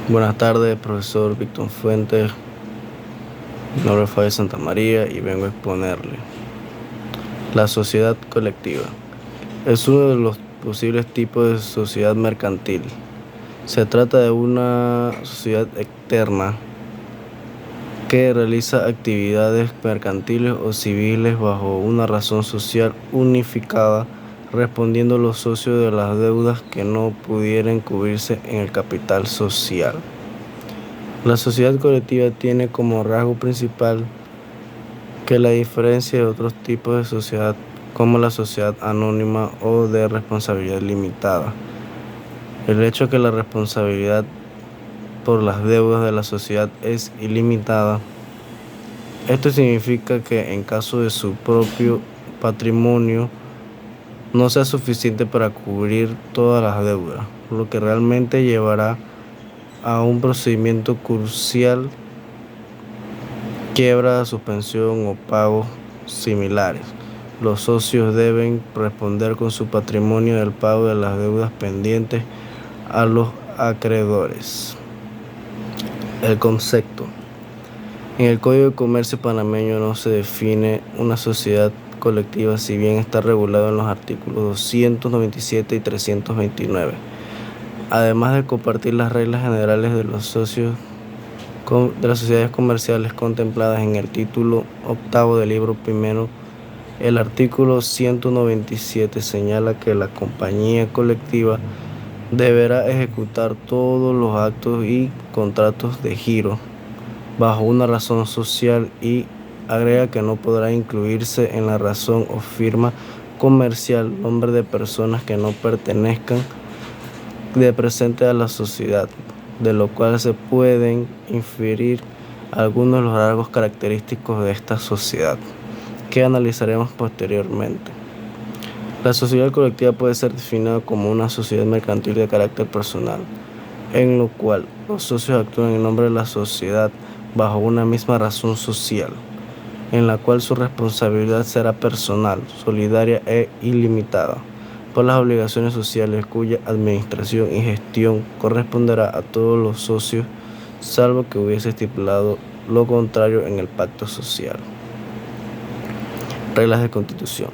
Buenas tardes, profesor Víctor Fuentes. Mi nombre es Fabio Santamaría y vengo a exponerle. La sociedad colectiva es uno de los posibles tipos de sociedad mercantil. Se trata de una sociedad externa que realiza actividades mercantiles o civiles bajo una razón social unificada, respondiendo a los socios de las deudas que no pudieran cubrirse en el capital social. La sociedad colectiva tiene como rasgo principal que la diferencia de otros tipos de sociedad, como la sociedad anónima o de responsabilidad limitada. El hecho de que la responsabilidad por las deudas de la sociedad es ilimitada. Esto significa que en caso de su propio patrimonio no sea suficiente para cubrir todas las deudas, lo que realmente llevará a un procedimiento crucial, quiebra, suspensión o pagos similares. Los socios deben responder con su patrimonio del pago de las deudas pendientes a los acreedores. El concepto. En el Código de Comercio panameño no se define una sociedad colectiva, si bien está regulado en los artículos 297 y 329. Además de compartir las reglas generales de los socios de las sociedades comerciales contempladas en el título 8 del libro primero, el artículo 197 señala que la compañía colectiva deberá ejecutar todos los actos y contratos de giro bajo una razón social y agrega que no podrá incluirse en la razón o firma comercial nombre de personas que no pertenezcan de presente a la sociedad, de lo cual se pueden inferir algunos de los rasgos característicos de esta sociedad, que analizaremos posteriormente. La sociedad colectiva puede ser definida como una sociedad mercantil de carácter personal, en lo cual los socios actúan en nombre de la sociedad bajo una misma razón social, en la cual su responsabilidad será personal, solidaria e ilimitada por las obligaciones sociales cuya administración y gestión corresponderá a todos los socios, salvo que hubiese estipulado lo contrario en el pacto social. Reglas de constitución.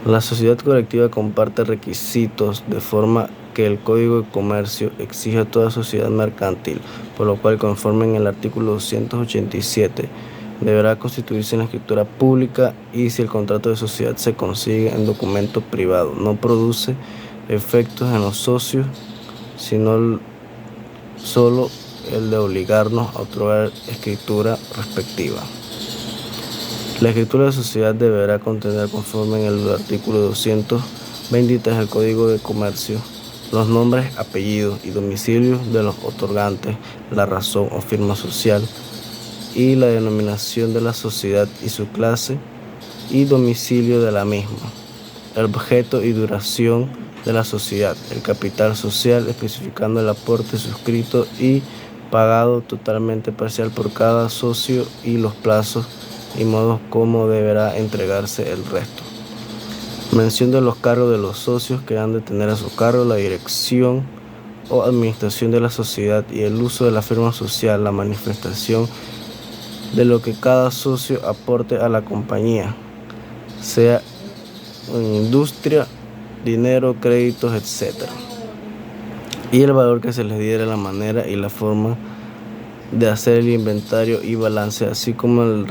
La sociedad colectiva comparte requisitos de forma que el Código de Comercio exige a toda sociedad mercantil, por lo cual, conforme en el artículo 287, deberá constituirse en la escritura pública y si el contrato de sociedad se consigue en documento privado, no produce efectos en los socios, sino solo el de obligarnos a otorgar escritura respectiva. La escritura de sociedad deberá contener, conforme en el artículo 223 del Código de Comercio, los nombres, apellidos y domicilios de los otorgantes, la razón o firma social y la denominación de la sociedad y su clase y domicilio de la misma, el objeto y duración de la sociedad, el capital social, especificando el aporte suscrito y pagado totalmente parcial por cada socio y los plazos y modos como deberá entregarse el resto. Mención de los cargos de los socios que han de tener a su cargo la dirección o administración de la sociedad y el uso de la firma social, la manifestación de lo que cada socio aporte a la compañía, sea en industria, dinero, créditos, etc. Y el valor que se les diera, la manera y la forma de hacer el inventario y balance, así como el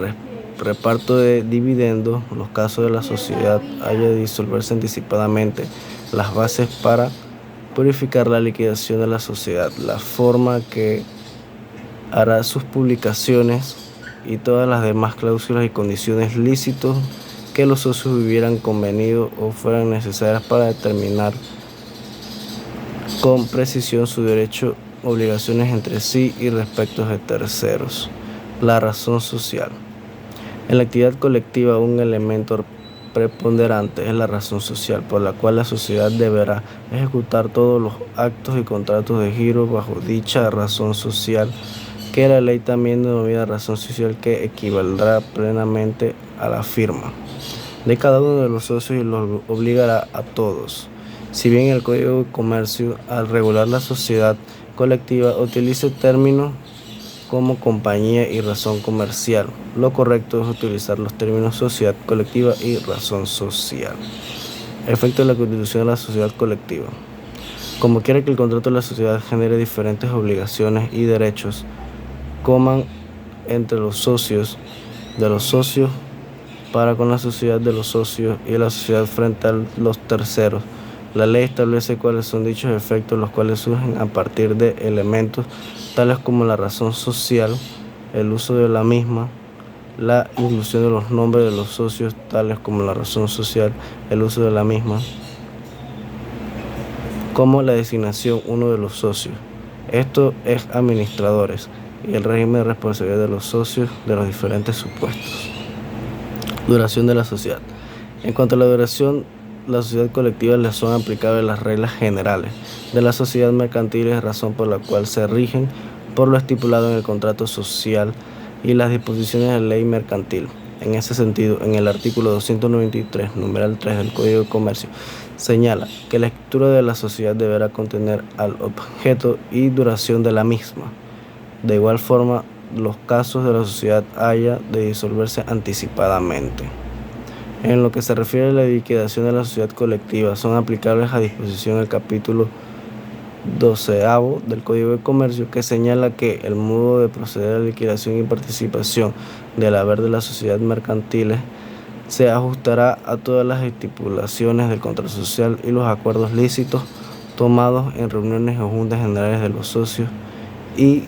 reparto de dividendos, los casos de la sociedad haya de disolverse anticipadamente, las bases para purificar la liquidación de la sociedad, la forma que hará sus publicaciones y todas las demás cláusulas y condiciones lícitos que los socios hubieran convenido o fueran necesarias para determinar con precisión su derecho, obligaciones entre sí y respecto de terceros. La razón social. En la actividad colectiva, un elemento preponderante es la razón social, por la cual la sociedad deberá ejecutar todos los actos y contratos de giro bajo dicha razón social, que la ley también denomina razón social, que equivaldrá plenamente a la firma de cada uno de los socios y los obligará a todos. Si bien el Código de Comercio, al regular la sociedad, colectiva utilice términos como compañía y razón comercial. Lo correcto es utilizar los términos sociedad colectiva y razón social. Efecto de la constitución de la sociedad colectiva. Como quiera que el contrato de la sociedad genere diferentes obligaciones y derechos, coman entre los socios, de los socios para con la sociedad de los socios y la sociedad frente a los terceros. La ley establece cuáles son dichos efectos, los cuales surgen a partir de elementos tales como la razón social, el uso de la misma, la inclusión de los nombres de los socios, tales como la razón social, el uso de la misma, como la designación uno de los socios. Esto es administradores y el régimen de responsabilidad de los socios de los diferentes supuestos. Duración de la sociedad. En cuanto a la duración, la sociedad colectiva le son aplicables las reglas generales de la sociedad mercantil, es razón por la cual se rigen por lo estipulado en el contrato social y las disposiciones de la ley mercantil. En ese sentido, en el artículo 293, numeral 3 del Código de Comercio, señala que la estructura de la sociedad deberá contener al objeto y duración de la misma. De igual forma, los casos de la sociedad haya de disolverse anticipadamente. En lo que se refiere a la liquidación de la sociedad colectiva, son aplicables a disposición del capítulo 12º del Código de Comercio, que señala que el modo de proceder a la liquidación y participación del haber de las sociedades mercantiles se ajustará a todas las estipulaciones del contrato social y los acuerdos lícitos tomados en reuniones o juntas generales de los socios, y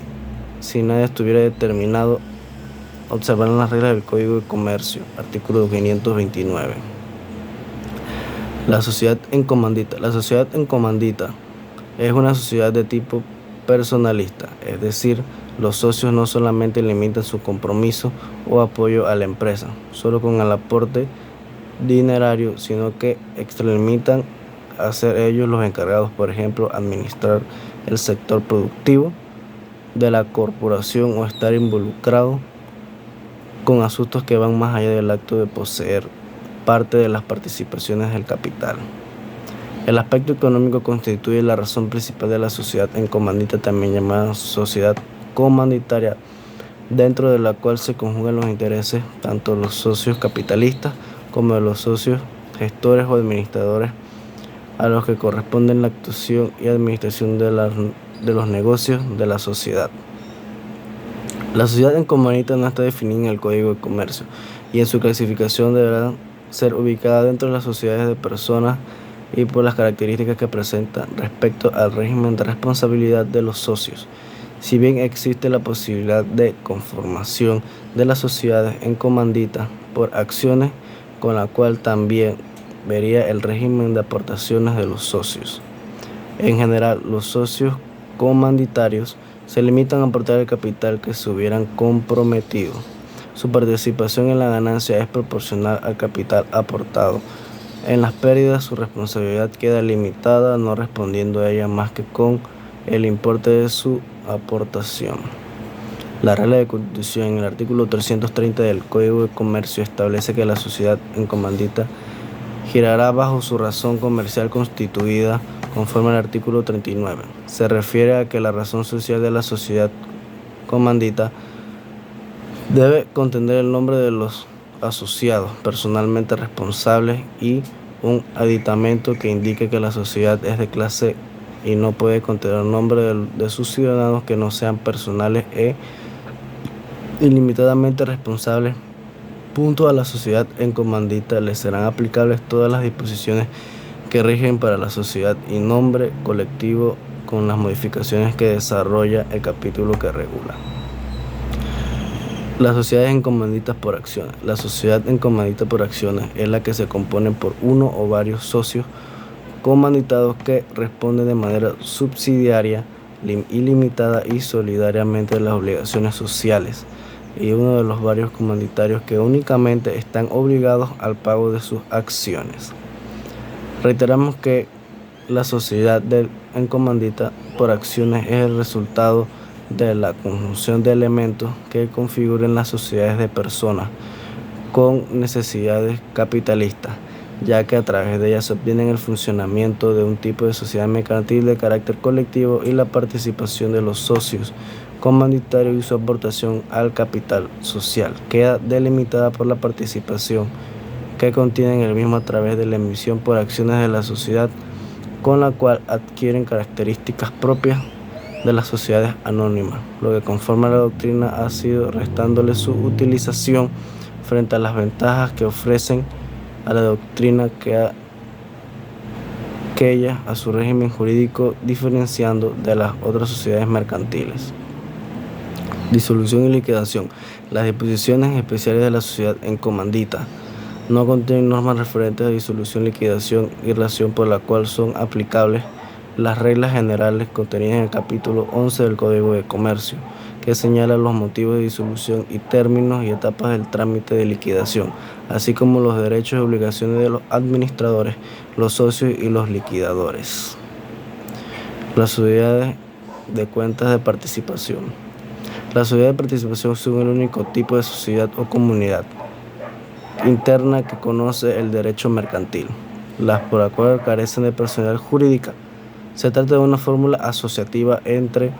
si nadie estuviera determinado, observarán las reglas del Código de Comercio, artículo 529. La sociedad en comandita. La sociedad en comandita es una sociedad de tipo personalista, es decir, los socios no solamente limitan su compromiso o apoyo a la empresa solo con el aporte dinerario, sino que extralimitan a ser ellos los encargados, por ejemplo, administrar el sector productivo de la corporación o estar involucrado con asuntos que van más allá del acto de poseer parte de las participaciones del capital. El aspecto económico constituye la razón principal de la sociedad en comandita, también llamada sociedad comanditaria, dentro de la cual se conjugan los intereses tanto de los socios capitalistas como de los socios gestores o administradores, a los que corresponden la actuación y administración de los negocios de la sociedad. La sociedad en comandita no está definida en el Código de Comercio y en su clasificación deberá ser ubicada dentro de las sociedades de personas y por las características que presenta respecto al régimen de responsabilidad de los socios. Si bien existe la posibilidad de conformación de las sociedades en comandita por acciones, con la cual también vería el régimen de aportaciones de los socios. En general, los socios comanditarios se limitan a aportar el capital que se hubieran comprometido. Su participación en la ganancia es proporcional al capital aportado. En las pérdidas, su responsabilidad queda limitada, no respondiendo a ella más que con el importe de su aportación. La regla de constitución en el artículo 330 del Código de Comercio establece que la sociedad en comandita girará bajo su razón comercial constituida conforme al artículo 39. Se refiere a que la razón social de la sociedad comandita debe contener el nombre de los asociados personalmente responsables y un aditamento que indique que la sociedad es de clase y no puede contener el nombre de sus ciudadanos que no sean personales e ilimitadamente responsables. Punto. A la sociedad en comandita le serán aplicables todas las disposiciones que rigen para la sociedad y nombre colectivo, con las modificaciones que desarrolla el capítulo que regula. Las sociedades en comanditas por acciones. La sociedad en comandita por acciones es la que se compone por uno o varios socios comanditados que responden de manera subsidiaria, ilimitada y solidariamente a las obligaciones sociales, y uno de los varios comanditarios que únicamente están obligados al pago de sus acciones. Reiteramos que la sociedad en comandita por acciones es el resultado de la conjunción de elementos que configuren las sociedades de personas con necesidades capitalistas, ya que a través de ella se obtiene el funcionamiento de un tipo de sociedad mercantil de carácter colectivo y la participación de los socios comandatarios y su aportación al capital social. Queda delimitada por la participación que contienen el mismo a través de la emisión por acciones de la sociedad, con la cual adquieren características propias de las sociedades anónimas. Lo que conforma la doctrina ha sido restándole su utilización frente a las ventajas que ofrecen a la doctrina que ella a su régimen jurídico, diferenciando de las otras sociedades mercantiles. Disolución y liquidación. Las disposiciones especiales de la sociedad en comandita no contienen normas referentes a disolución, liquidación y relación por la cual son aplicables las reglas generales contenidas en el capítulo 11 del Código de Comercio, que señala los motivos de disolución y términos y etapas del trámite de liquidación, así como los derechos y obligaciones de los administradores, los socios y los liquidadores. Las sociedades de cuentas de participación. La sociedad de participación es el único tipo de sociedad o comunidad interna que conoce el derecho mercantil, las por la cual carecen de personalidad jurídica. Se trata de una fórmula asociativa entre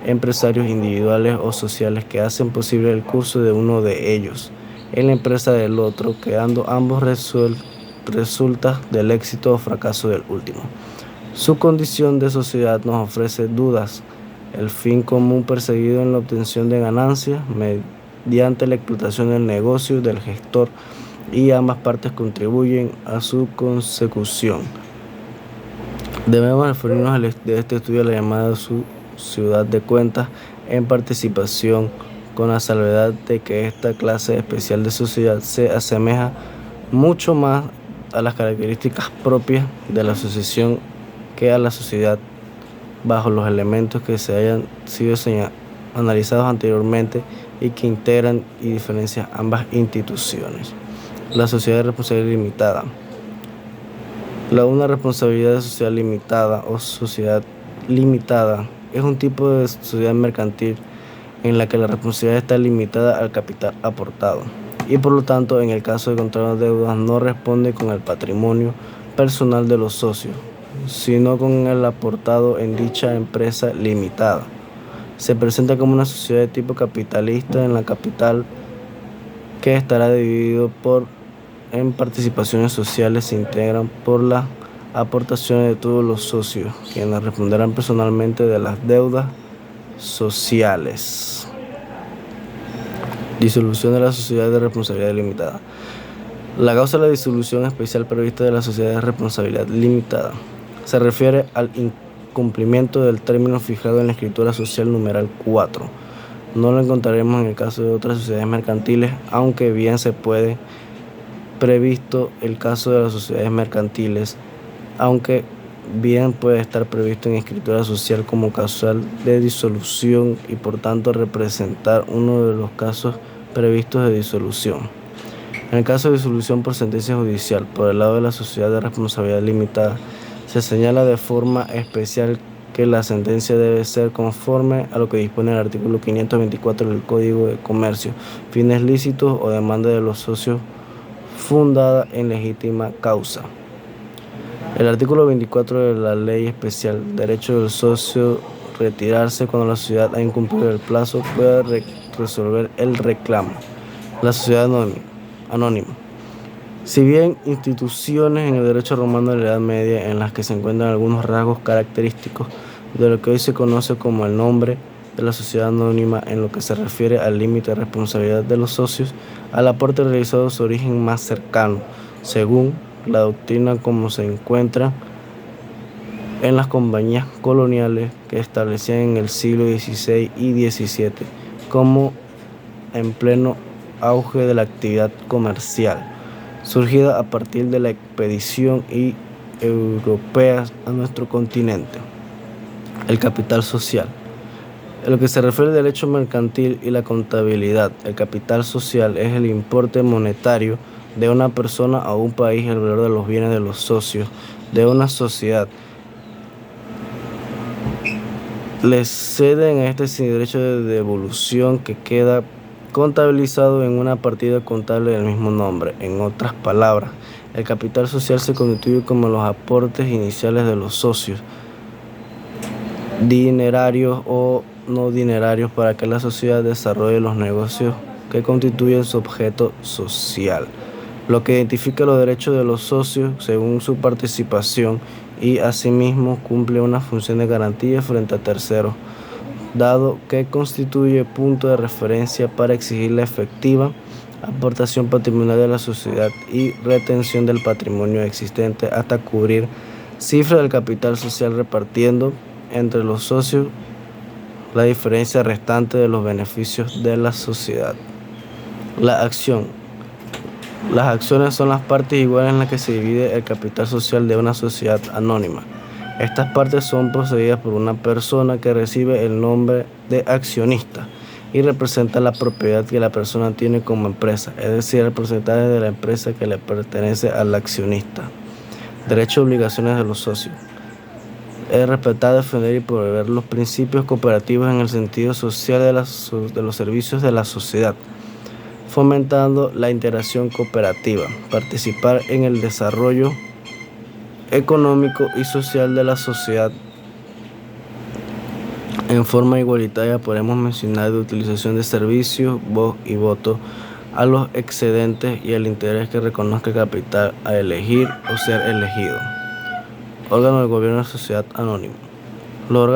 empresarios individuales o sociales que hacen posible el curso de uno de ellos en la empresa del otro, quedando ambos resultas del éxito o fracaso del último. Su condición de sociedad nos ofrece dudas. El fin común perseguido en la obtención de ganancias mediante la explotación del negocio del gestor, y ambas partes contribuyen a su consecución. Debemos referirnos de este estudio a la llamada sociedad de cuentas en participación, con la salvedad de que esta clase especial de sociedad se asemeja mucho más a las características propias de la asociación que a la sociedad, bajo los elementos que se hayan sido analizados anteriormente y que integran y diferencian ambas instituciones. La sociedad de responsabilidad limitada. Una responsabilidad social limitada o sociedad limitada es un tipo de sociedad mercantil en la que la responsabilidad está limitada al capital aportado y por lo tanto, en el caso de contraer deudas, no responde con el patrimonio personal de los socios, sino con el aportado en dicha empresa limitada. Se presenta como una sociedad de tipo capitalista en la capital que estará dividido en participaciones sociales se integran por las aportaciones de todos los socios, quienes responderán personalmente de las deudas sociales. Disolución de la sociedad de responsabilidad limitada. La causa de la disolución especial prevista de la sociedad de responsabilidad limitada se refiere al incumplimiento del término fijado en la escritura social numeral 4. No lo encontraremos en el caso de otras sociedades mercantiles, aunque bien se puede previsto el caso de las sociedades mercantiles, aunque bien puede estar previsto en escritura social como causal de disolución y por tanto representar uno de los casos previstos de disolución. En el caso de disolución por sentencia judicial, por el lado de la sociedad de responsabilidad limitada, se señala de forma especial que la sentencia debe ser conforme a lo que dispone el artículo 524 del Código de Comercio, fines lícitos o demanda de los socios fundada en legítima causa. El artículo 24 de la Ley Especial, derecho del socio retirarse cuando la sociedad ha incumplido el plazo, puede resolver el reclamo. La sociedad anónima. Si bien instituciones en el derecho romano de la Edad Media en las que se encuentran algunos rasgos característicos de lo que hoy se conoce como el nombre de la sociedad anónima en lo que se refiere al límite de responsabilidad de los socios, al aporte realizado su origen más cercano, según la doctrina como se encuentra en las compañías coloniales que establecían en el siglo XVI y XVII, como en pleno auge de la actividad comercial, surgida a partir de la expedición europea a nuestro continente. El capital social. En lo que se refiere al derecho mercantil y la contabilidad, el capital social es el importe monetario de una persona o un país, el valor de los bienes de los socios de una sociedad. Les ceden a este sin derecho de devolución que queda contabilizado en una partida contable del mismo nombre. En otras palabras, El capital social se constituye como los aportes iniciales de los socios, dinerarios o no dinerarios, para que la sociedad desarrolle los negocios que constituyen su objeto social, lo que identifica los derechos de los socios según su participación y asimismo cumple una función de garantía frente a terceros, dado que constituye punto de referencia para exigir la efectiva aportación patrimonial de la sociedad y retención del patrimonio existente hasta cubrir cifra del capital social, repartiendo entre los socios la diferencia restante de los beneficios de la sociedad. La acción. Las acciones son las partes iguales en las que se divide el capital social de una sociedad anónima. Estas partes son poseídas por una persona que recibe el nombre de accionista y representa la propiedad que la persona tiene como empresa, es decir, el porcentaje de la empresa que le pertenece al accionista. Derechos y obligaciones de los socios. Es respetar, defender y promover los principios cooperativos en el sentido social de los servicios de la sociedad, fomentando la integración cooperativa, participar en el desarrollo económico y social de la sociedad en forma igualitaria. Podemos mencionar de utilización de servicios, voz y voto a los excedentes y el interés que reconozca el capital a elegir o ser elegido. Órgano del gobierno de sociedad anónima. Los órganos